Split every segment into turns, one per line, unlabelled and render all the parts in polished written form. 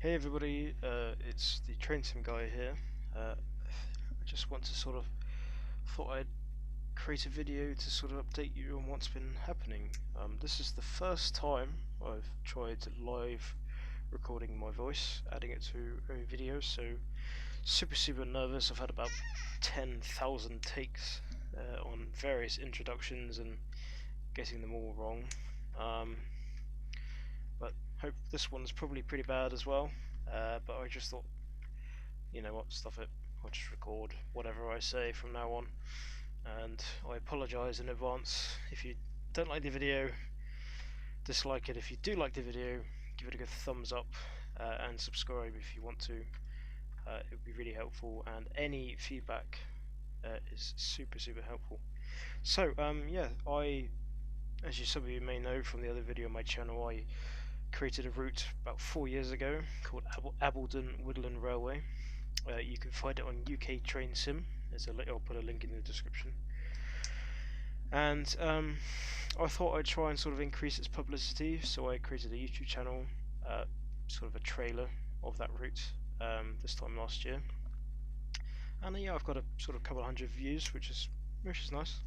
Hey everybody, it's the TrainSimGuy here. I just want to thought I'd create a video to sort of update you on what's been happening. This is the first time I've tried live recording my voice, adding it to a video, so super nervous. I've had about 10,000 takes on various introductions and getting them all wrong. But hope this one's probably pretty bad as well. But I just thought, you know what, stuff it. I'll just record whatever I say from now on. And I apologise in advance if you don't like the video. Dislike it. If you do like the video, give it a good thumbs up and subscribe if you want to. It would be really helpful, and any feedback is super helpful. So yeah, as some of you may know from the other video on my channel, I created a route about 4 years ago called Aberdeen Woodland Railway. You can find it on TheTrainSim. I'll put a link in the description. And I thought I'd try and sort of increase its publicity, so I created a YouTube channel, sort of a trailer of that route this time last year. And yeah, I've got a sort of couple hundred views, which is nice.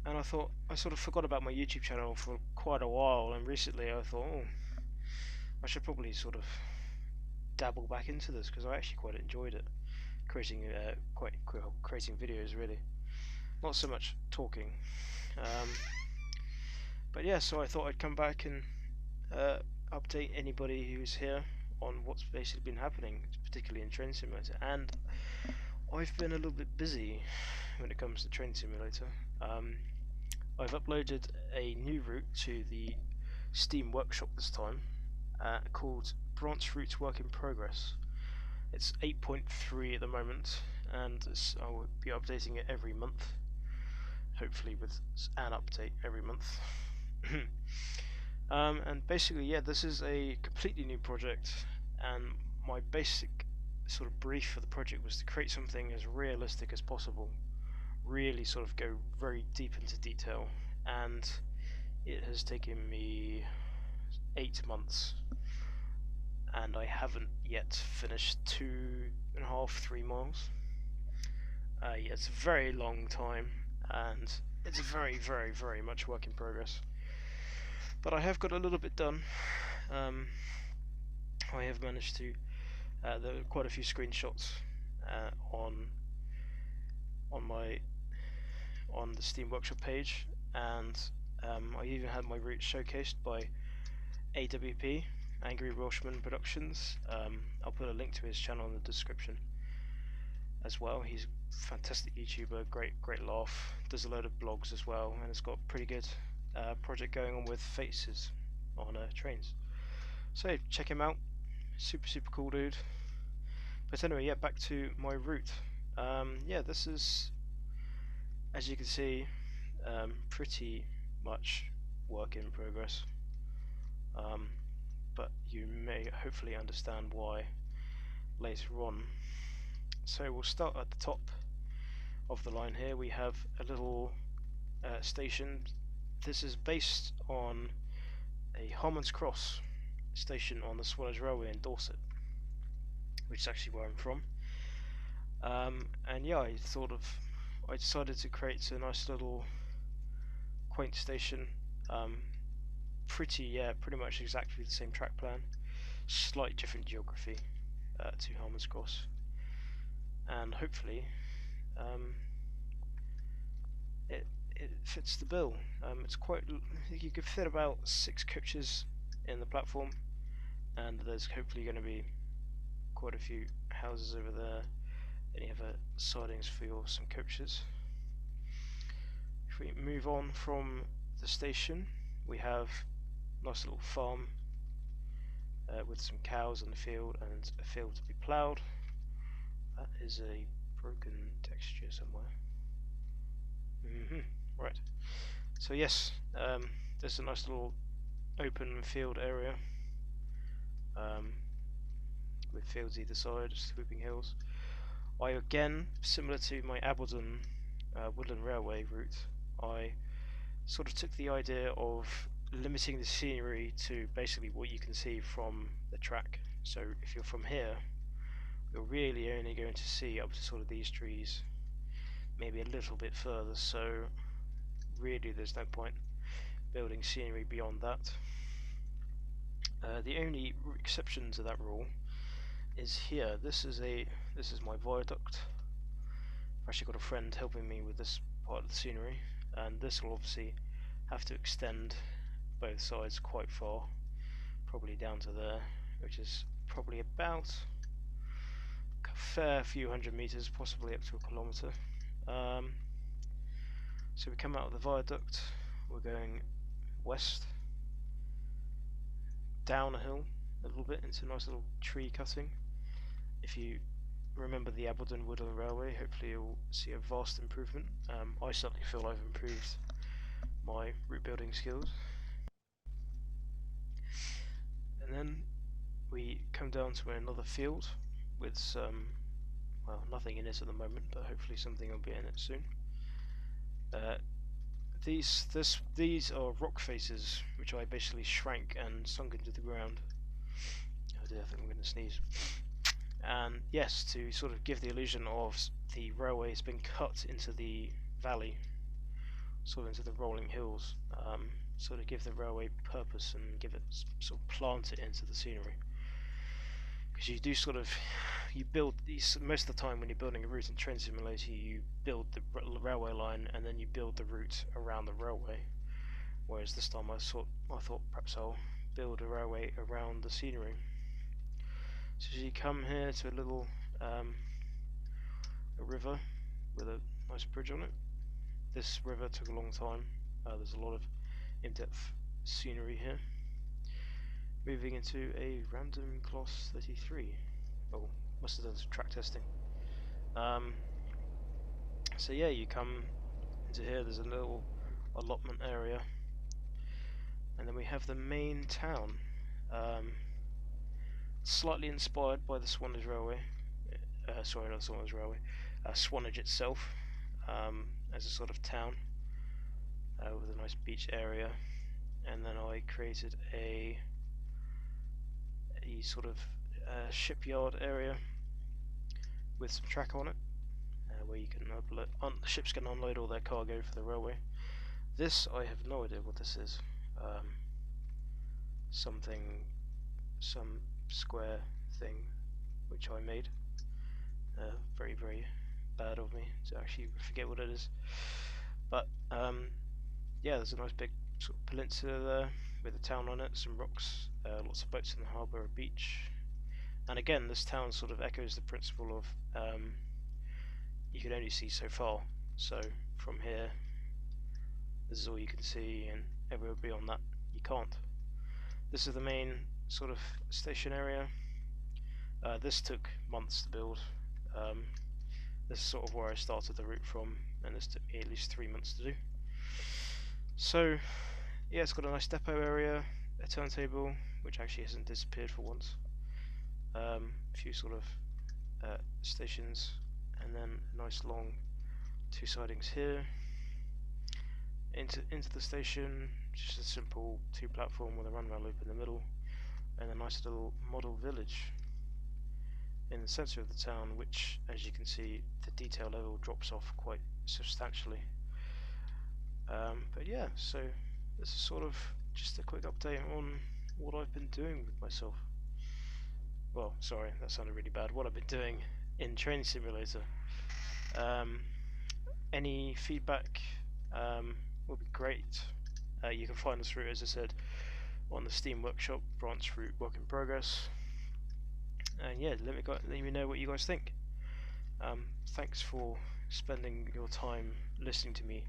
And I thought I sort of forgot about my YouTube channel for quite a while, and recently I thought, oh, I should probably sort of dabble back into this because I actually quite enjoyed it, creating videos really, not so much talking. But yeah, so I thought I'd come back and update anybody who's here on what's basically been happening, particularly in Train Simulator. And I've been a little bit busy when it comes to Train Simulator. I've uploaded a new route to the Steam Workshop this time, called Branch Route Work in Progress. It's 8.3 at the moment, and I will be updating it every month, hopefully with an update every month. And basically, yeah, this is a completely new project, and my basic sort of brief for the project was to create something as realistic as possible, really sort of go very deep into detail, and it has taken me 8 months, and I haven't yet finished 2.5-3 miles. Yeah, it's a very long time, and it's very much work in progress. But I have got a little bit done. I have managed to. There are quite a few screenshots on the Steam Workshop page, and I even had my route showcased by AWP, Angry Welshman Productions. I'll put a link to his channel in the description as well. He's a fantastic YouTuber, great laugh, does a load of blogs as well, and it's got a pretty good project going on with faces on trains. So check him out, super cool dude. But anyway, yeah, back to my route. Yeah, this is, as you can see, pretty much work in progress. But you may hopefully understand why later on. So we'll start at the top of the line here. We have a little station. This is based on a Harmon's Cross station on the Swannage Railway in Dorset, which is actually where I'm from. And yeah, I decided to create a nice little quaint station. Pretty much exactly the same track plan, slight different geography to Harmon's Cross, and hopefully it fits the bill. It's quite. You could fit about 6 coaches in the platform, and there's hopefully going to be quite a few houses over there, and you have sidings for some coaches. If we move on from the station, we have a nice little farm with some cows in the field and a field to be ploughed. That is a broken texture somewhere. Right. So yes, there's a nice little open field area with fields either side, swooping hills. I again, similar to my Aberdeen Woodland Railway route, I sort of took the idea of limiting the scenery to basically what you can see from the track. So if you're from here, you're really only going to see up to sort of these trees, maybe a little bit further, so really there's no point building scenery beyond that. The only exception to that rule is here. This is my viaduct. I've actually got a friend helping me with this part of the scenery, and this will obviously have to extend both sides quite far, probably down to there, which is probably about a fair few hundred meters, possibly up to a kilometer. So we come out of the viaduct, we're going west, down a hill a little bit into a nice little tree cutting. If you remember the Aberdeen Woodland Railway, hopefully you'll see a vast improvement. I certainly feel I've improved my route building skills. And then we come down to another field with some, well, nothing in it at the moment, but hopefully something will be in it soon. These are rock faces which I basically shrank and sunk into the ground. Oh dear, I think I'm going to sneeze. And yes, to sort of give the illusion of the railway has been cut into the valley, sort of into the rolling hills, sort of give the railway purpose and give it, sort of plant it into the scenery. Because you do sort of, you build these, most of the time when you're building a route in Train Simulator, you build the railway line and then you build the route around the railway. Whereas this time I thought perhaps I'll build a railway around the scenery. So as you come here to a little a river with a nice bridge on it. This river took a long time. There's a lot of in-depth scenery here. Moving into a random class 33. Oh, must have done some track testing. So yeah, you come into here, there's a little allotment area, and then we have the main town. Slightly inspired by the Swanage Railway. Sorry, not Swanage Railway. Swanage itself, as a sort of town with a nice beach area, and then I created a sort of shipyard area with some track on it, where you can ships can unload all their cargo for the railway. This, I have no idea what this is. Some square thing which I made. Very, very bad of me to actually forget what it is. But yeah, there's a nice big sort of peninsula there with a town on it, some rocks, lots of boats in the harbour, a beach. And again, this town sort of echoes the principle of you can only see so far. So from here, this is all you can see, and everywhere beyond that, you can't. This is the main sort of station area. This took months to build. This is sort of where I started the route from, and this took me at least 3 months to do. So yeah, it's got a nice depot area, a turntable which actually hasn't disappeared for once, a few sort of stations, and then a nice long two sidings here. Into the station, just a simple two platform with a runway loop in the middle, and a nice little model village in the centre of the town, which, as you can see, the detail level drops off quite substantially. But yeah, so this is sort of just a quick update on what I've been doing with myself. Well, sorry, that sounded really bad. What I've been doing in Train Simulator. Any feedback would be great. You can find us route, as I said, on the Steam Workshop branch route work in progress. And yeah, let me know what you guys think. Thanks for spending your time listening to me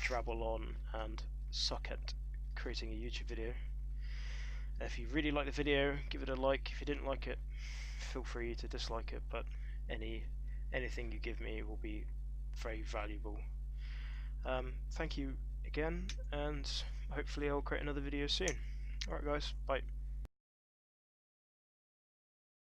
drabble on and suck at creating a YouTube video. If you really like the video, give it a like. If you didn't like it, feel free to dislike it, but anything you give me will be very valuable. Thank you again, and hopefully I'll create another video soon. Alright guys, bye.